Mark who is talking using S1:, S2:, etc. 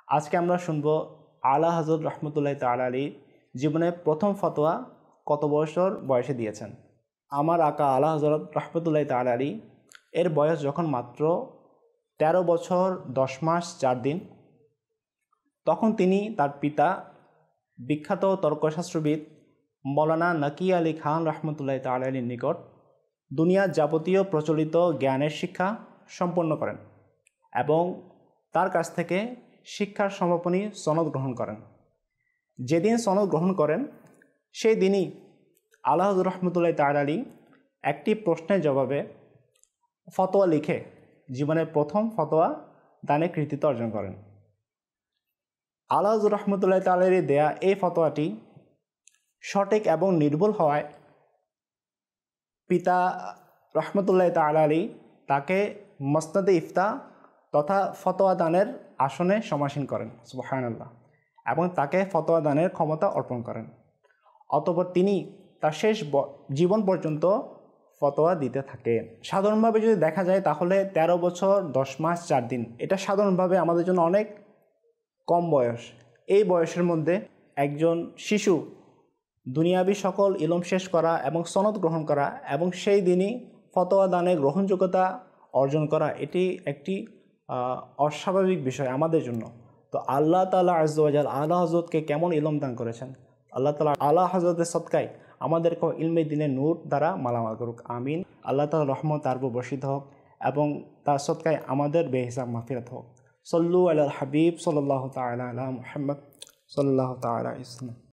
S1: আজকে আমরা শুনবো আলা হযরত রহমতুল্লাহ তাআলা আলাইহি জীবনে প্রথম ফতোয়া কত বছর বয়সে দিয়েছেন। আমার আকা আলা হযরত রহমতুল্লাহ তাআলা আলাইহি এর বয়স যখন মাত্র 13 বছর 10 মাস 4 দিন, তখন তিনি তার পিতা বিখ্যাত তর্কশাস্ত্রবিদ মৌলানা নাকি আলী খান রহমতুল্লাহ তাআলা আলাইহির নিকট দুনিয়ার যাবতীয় প্রচলিত জ্ঞানের শিক্ষা সম্পন্ন করেন এবং তার কাছ থেকে শিক্ষার সমাপনী সনদ গ্রহণ করেন। যেদিন সনদ গ্রহণ করেন সেই দিনই আলা হযরত রহমতুল্লাহ তাআলা আলাইহি একটি প্রশ্নের জবাবে ফতোয়া লিখে জীবনের প্রথম ফতোয়া দানে কৃতিত্ব অর্জন করেন। আলা হযরত রহমতুল্লাহ তাআলা আলাইহি দেয়া এই ফতোয়াটি সঠিক এবং নির্ভুল হওয়ায় পিতা রহমতুল্লাহ তাআলা আলাইহি তাকে মসনদে ইফতা তথা ফতোয়া দানের আসনে সমাসীন করেন, সুবহানাল্লাহ, এবং তাকে ফতোয়া দানের ক্ষমতা অর্পণ করেন। অতঃপর তিনি তার শেষ জীবন পর্যন্ত ফতোয়া দিতে থাকেন। সাধারণভাবে যদি দেখা যায় তাহলে 13 বছর 10 মাস 4 দিন এটা সাধারণভাবে আমাদের জন্য অনেক কম বয়স। এই বয়সের মধ্যে একজন শিশু দুনিয়াবি সকল ইলম শেষ করা এবং সনদ গ্রহণ করা এবং সেই দিনই ফতোয়া দানে গ্রহণযোগ্যতা অর্জন করা, এটি একটি অস্বাভাবিক বিষয় আমাদের জন্য। তো আল্লাহ তাআলা আযজা ওয়া জাল আলা হযরতকে কেমন ইলম দান করেছেন, আল্লাহ তাআলা আলা হযরতের সদকায় আমাদেরকে ইলমে দ্বীনের নূর দ্বারা মালামাল করুক, আমিন। আল্লাহ তাআলার রহমত তার উপর বর্ষিত হোক এবং তার সদকায় আমাদের বেহিসাব মাগফিরাত হোক। সল্লু আলাল হাবিব সাল্লাল্লাহু তাআলা আলা মুহাম্মদ সাল্লাল্লাহু তাআলা আলাইহি ওয়াসাল্লাম।